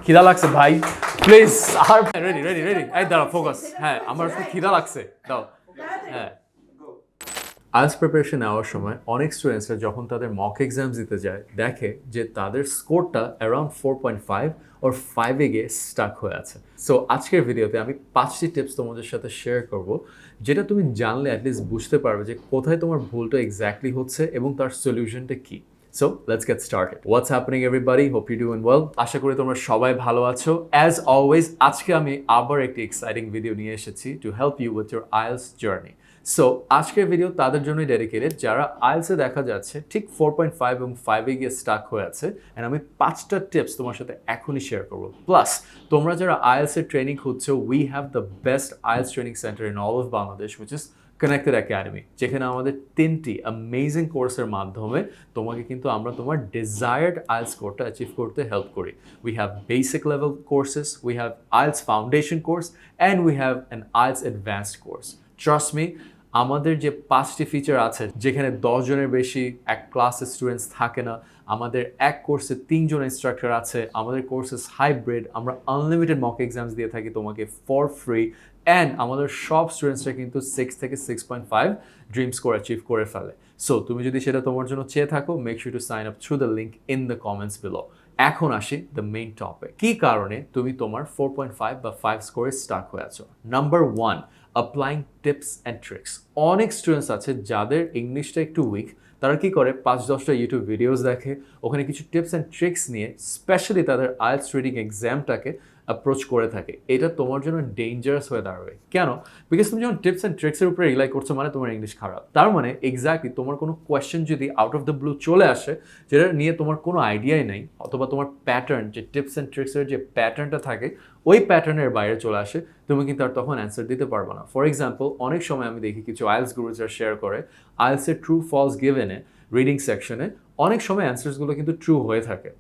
খিদা লাগছে ভাই প্লিজ আর রেডি রেডি রেডি এই দাঁড়াও ফোকাস হ্যাঁ আমার খিদা লাগছে দাও হ্যাঁ আইএলটিএস প্রিপারেশন নেওয়ার সময় অনেক স্টুডেন্টসরা যখন তাদের মক এক্সাম দিতে যায় দেখে যে তাদের স্কোরটা অ্যারাউন্ড 4.5 ওর 5-এ গিয়ে স্টাক হয়ে আছে। সো আজকের ভিডিওতে আমি 5টি টিপস তোমাদের সাথে শেয়ার করব যেটা তুমি জানলে অ্যাটলিস্ট বুঝতে পারবে যে কোথায় তোমার ভুলটা এক্স্যাক্টলি হচ্ছে এবং তার সলিউশনটা কী। So, let's get started. What's happening everybody? Hope you're doing well. আশা করি তোমরা সবাই ভালো আছো। As always, আজকে আমি আবার একটি এক্সাইটিং ভিডিও নিয়ে এসেছি to help you with your IELTS journey. So আজকের ভিডিও তাদের জন্যই ডেডিকেটেড যারা আইএলসে দেখা যাচ্ছে ঠিক 4.5 এবং 5-এ গিয়ে স্টাক হয়ে আছে অ্যান্ড আমি 5টা টিপস তোমার সাথে এখনই শেয়ার করবো। প্লাস তোমরা যারা আইএলসের ট্রেনিং খুঁজছো we have the best IELTS training center in all of Bangladesh which is connected academy, যেখানে আমাদের 3টি অ্যামেজিং কোর্সের মাধ্যমে তোমাকে কিন্তু আমরা তোমার ডিজায়ার্ড আইএলস স্কোরটা অ্যাচিভ করতে হেল্প করি। We have basic level courses, we have IELTS foundation course and we have an IELTS advanced course. Trust me, আমাদের যে 5টি ফিচার আছে যেখানে 10 জনের বেশি এক ক্লাসের স্টুডেন্টস থাকে না, আমাদের এক কোর্সে 3 জন ইনস্ট্রাক্টর আছে, আমাদের কোর্সেস হাইব্রিড, আমরা আনলিমিটেড মক এক্সামস দিয়ে থাকি তোমাকে ফর ফ্রি অ্যান্ড আমাদের সব স্টুডেন্টসরা কিন্তু 6 থেকে 6.5 ড্রিম স্কোর অ্যাচিভ করে ফেলে। সো তুমি যদি সেটা তোমার জন্য চেয়ে থাকো make sure to sign up through the link in the comments below. এখন আসি দ্য মেইন টপিক, কী কারণে তুমি তোমার 4.5 বা 5 স্কোরে স্টাক হয়ে আছো। Number 1, applying tips and tricks. অনেক স্টুডেন্টস আছে যাদের ইংলিশটা একটু উইক, তারা কি করে 5-10টা ইউটিউব ভিডিওস দেখে, ওখানে কিছু টিপস অ্যান্ড ট্রিক্স নিয়ে স্পেশালি তাদের আইএলটিএস রিডিং এক্সামটাকে অ্যাপ্রোচ করে থাকে। এটা তোমার জন্য ডেঞ্জারাস হয়ে দাঁড়াবে। কেন? বিকজ তুমি যখন টিপস অ্যান্ড ট্রিক্সের উপরে রিলাই করছো মানে তোমার ইংলিশ খারাপ। তার মানে এক্স্যাক্টলি তোমার কোনো কোয়েশ্চেন যদি আউট অফ দ্য ব্লু চলে আসে যেটা নিয়ে তোমার কোনো আইডিয়াই নেই, অথবা তোমার প্যাটার্ন যে টিপস অ্যান্ড ট্রিক্সের যে প্যাটার্নটা থাকে ওই প্যাটার্নের বাইরে চলে আসে, তুমি কিন্তু আর তখন অ্যান্সার দিতে পারবে না। ফর এক্সাম্পল, অনেক সময় আমি দেখি কিছু আইএলটিএস গুরুজরা শেয়ার করে আইএলটিএসের ট্রু ফলস গিভেনে রিডিং সেকশনে অনেক সময় অ্যান্সার্সগুলো কিন্তু ট্রু হয়ে থাকে,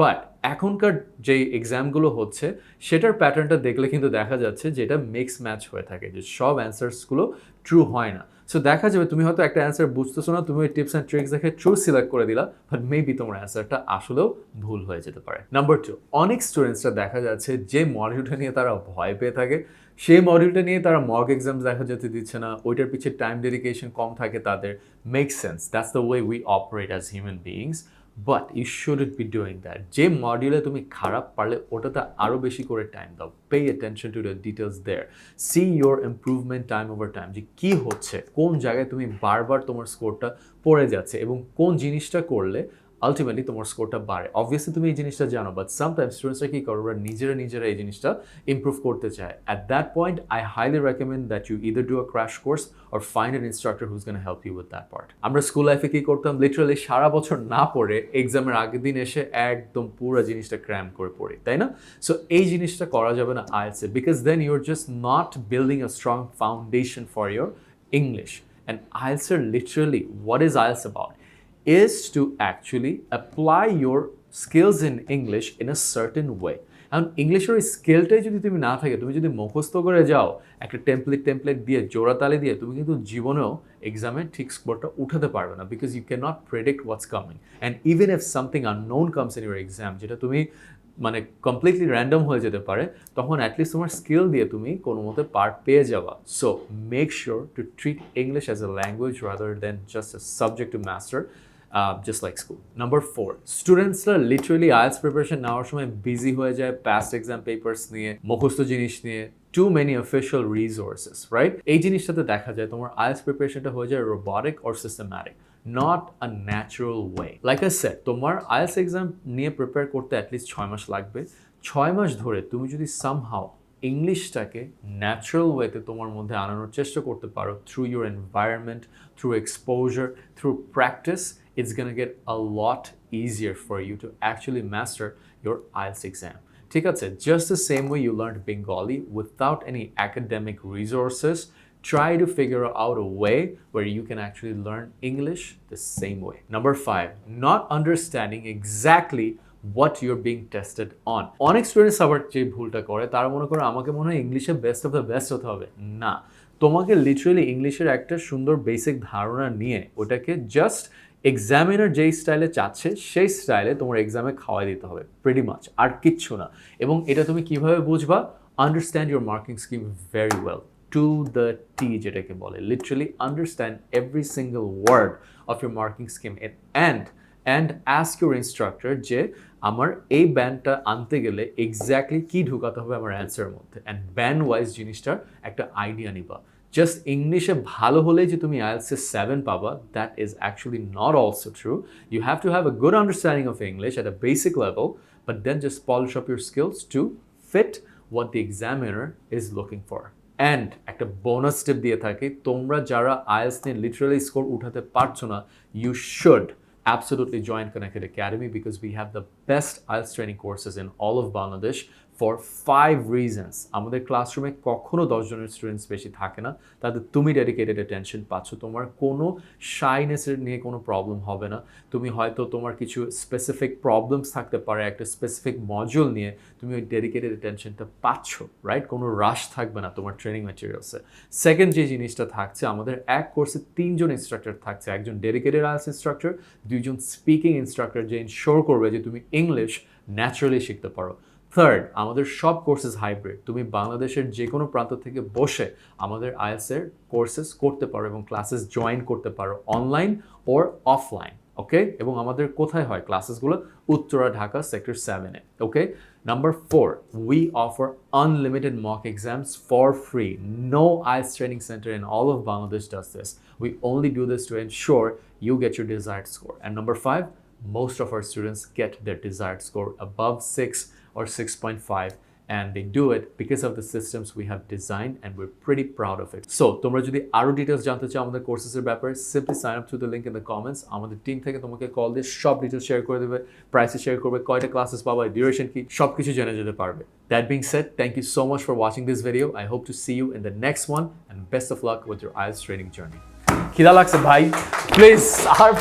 বাট এখনকার যেই এক্সামগুলো হচ্ছে সেটার প্যাটার্নটা দেখলে কিন্তু দেখা যাচ্ছে যে এটা মিক্স ম্যাচ হয়ে থাকে, যে সব অ্যান্সার্সগুলো ট্রু হয় না। সো দেখা যাবে তুমি হয়তো একটা অ্যান্সার বুঝতেছো না, তুমি ওই টিপস অ্যান্ড ট্রিক্স দেখে ট্রু সিলেক্ট করে দিলা, বাট মেবি তোমার অ্যান্সারটা আসলেও ভুল হয়ে যেতে পারে। নাম্বার 2, অনেক স্টুডেন্টসরা দেখা যাচ্ছে যে মডিউলটা নিয়ে তারা ভয় পেয়ে থাকে সেই মডিউলটা নিয়ে তারা মক এক্সাম দেখা যেতে দিচ্ছে না, ওইটার পিছিয়ে টাইম ডেডিকেশন কম থাকে তাদের। Make sense, that's the way we operate as human beings, but you shouldn't be doing that. যে মডিউলে তুমি খারাপ পারলে ওটাতে আরও বেশি করে টাইম দাও, pay attention to the details there, see your improvement time over time, যে কী হচ্ছে, কোন জায়গায় তুমি বারবার তোমার স্কোরটা পড়ে যাচ্ছে এবং কোন জিনিসটা করলে আলটিমেটলি তোমার স্কোরটা বাড়ে। অবভিয়াসলি তুমি এই জিনিসটা জানো, বাট সামটাইমস স্টুডেন্টসরা কী করে, ওরা নিজেরা এই জিনিসটা ইম্প্রুভ করতে চায়। At that point I highly recommend that you either do a crash course or find an instructor who's gonna help you with that part. আমরা স্কুল লাইফে কী করতাম, লিটারালি সারা বছর না পড়ে এক্সামের আগের দিন এসে একদম পুরো জিনিসটা ক্র্যাম করে পড়ি, তাই না? সো এই জিনিসটা করা যাবে না আইএলটিএসে, because then you are just not building a strong foundation for your English. And আইএলটিএসের literally what is IELTS about is to actually apply your skills in English in a certain way. And ইংলিশের ওই স্কিলটাই যদি তুমি না থাকে, তুমি যদি মুখস্থ করে যাও একটা টেমপ্লেট দিয়ে জোড়াতালি দিয়ে, তুমি কিন্তু জীবনেও এক্সামে ঠিক স্কোরটা উঠাতে পারবে না, because you can not predict what's coming. And even if something unknown comes in your exam, যেটা তুমি মানে কমপ্লিটলি র্যান্ডম হয়ে যেতে পারে, তখন অ্যাটলিস্ট তোমার স্কিল দিয়ে তুমি কোনো মতে পার্ট পেয়ে যাওয়া। So make sure to treat English as a language rather than just a subject to master, just like school. Number 4, স্টুডেন্টসরা লিটারালি আইএলটিএস প্রিপারেশন নেওয়ার সময় বিজি হয়ে যায় পাস্ট এক্সাম পেপার্স নিয়ে, মুখস্থ জিনিস নিয়ে, too many official resources, right? এই জিনিসটাতে দেখা যায় তোমার আইএলটিএস প্রিপারেশনটা হয়ে যায় robotic or systematic, not a natural way. Like I said, তোমার আইএলটিএস এক্সাম নিয়ে প্রিপেয়ার করতে অ্যাটলিস্ট 6 মাস লাগবে। 6 মাস ধরে তুমি যদি সামহাও ইংলিশটাকে ন্যাচারাল ওয়েতে তোমার মধ্যে আনানোর চেষ্টা করতে পারো, through your environment, through exposure, through practice, it's going to get a lot easier for you to actually master your IELTS exam. ঠিক আছে? Just the same way you learned Bengali without any academic resources, try to figure out a way where you can actually learn English the same way. Number 5, not understanding exactly what you're being tested on. অনেক students আবার যে ভুলটা করে, তারা মনে করে আমাকে মনে হয় ইংলিশে বেস্ট অফ দ্য বেস্ট হতে হবে। না, তোমাকে লিটারালি ইংলিশের একটা সুন্দর বেসিক ধারণা নিয়ে ওটাকে জাস্ট এক্সামিনার যেই স্টাইলে চাচ্ছে সেই স্টাইলে তোমার এক্সামে খাওয়াই দিতে হবে প্রিটি মাচ, আর কিচ্ছু না। এবং এটা তুমি কিভাবে বুঝবা? Understand your marking scheme very well, to the T যেটাকে বলে, literally understand every single word of your marking scheme and ask your instructor যে আমার এই ব্যান্ডটা আনতে গেলে এক্স্যাক্টলি কী ঢুকাতে হবে আমার অ্যান্সারের মধ্যে, অ্যান্ড ব্যান্ড ওয়াইজ জিনিসটার একটা আইডিয়া নিবা। জাস্ট ইংলিশে ভালো হলেই যে তুমি IELTS-এ 7 পাবা, that is actually not also true. You have to have a good understanding of English at a basic level, but then just polish up your skills to fit what the examiner is looking for. And একটা bonus tip দিয়ে থাকি, তোমরা যারা IELTS নিয়ে literally score উঠাতে পারছো না, you should absolutely join Connected Academy because we have the best IELTS training courses in all of Bangladesh for 5 reasons. আমাদের ক্লাসরুমে কখনো 10 জনের স্টুডেন্টস বেশি থাকে না, তাদের তুমি ডেডিকেটেড অ্যাটেনশন পাচ্ছ, তোমার কোনো শাইনেসের নিয়ে কোনো প্রবলেম হবে না। তুমি হয়তো তোমার কিছু স্পেসিফিক প্রবলেমস থাকতে পারে একটা স্পেসিফিক মডিউল নিয়ে, তুমি ওই ডেডিকেটেড অ্যাটেনশনটা পাচ্ছ, রাইট? কোনো রাশ থাকবে না তোমার ট্রেনিং ম্যাটেরিয়ালসে। সেকেন্ড যে জিনিসটা থাকছে, আমাদের এক কোর্সে 3 জন ইনস্ট্রাক্টর থাকছে, একজন ডেডিকেটেড IELTS ইনস্ট্রাক্টর, 2 জন স্পিকিং ইনস্ট্রাক্টর যে ইনশোর করবে যে তুমি ইংলিশ ন্যাচারালি শিখতে পারো। থার্ড, আমাদের সব কোর্সেস হাইব্রিড, তুমি বাংলাদেশের যে কোনো প্রান্ত থেকে বসে আমাদের IELTS-এর কোর্সেস করতে পারো এবং ক্লাসেস জয়েন করতে পারো অনলাইন ওর অফলাইন, ওকে? এবং আমাদের কোথায় হয় ক্লাসেসগুলো? উত্তরা, ঢাকা, সেক্টর 7-এ, okay? Number 4, we offer unlimited mock exams for free. No IELTS training center in all of Bangladesh does this. We only do this to ensure you get your desired score. And number 5, most of our students get their desired score above 6 or 6.5, and they do it because of the systems we have designed, and we're pretty proud of it. So তোমরা যদি আরো details জানতে চাও আমাদের কোর্সেসের ব্যাপারে, simply sign up to the link in the comments. আমাদের team থেকে তোমাকে কল দিয়ে সব ডিটেইলস শেয়ার করে দেবে, প্রাইস শেয়ার করবে, কয়টা ক্লাসেস পাবা, ডিউরেশন কি, সবকিছু জেনে যেতে পারবে। That being said, thank you so much for watching this video. I hope to see you in the next one, and best of luck with your IELTS training journey. খিদা লাগছে ভাই, please আর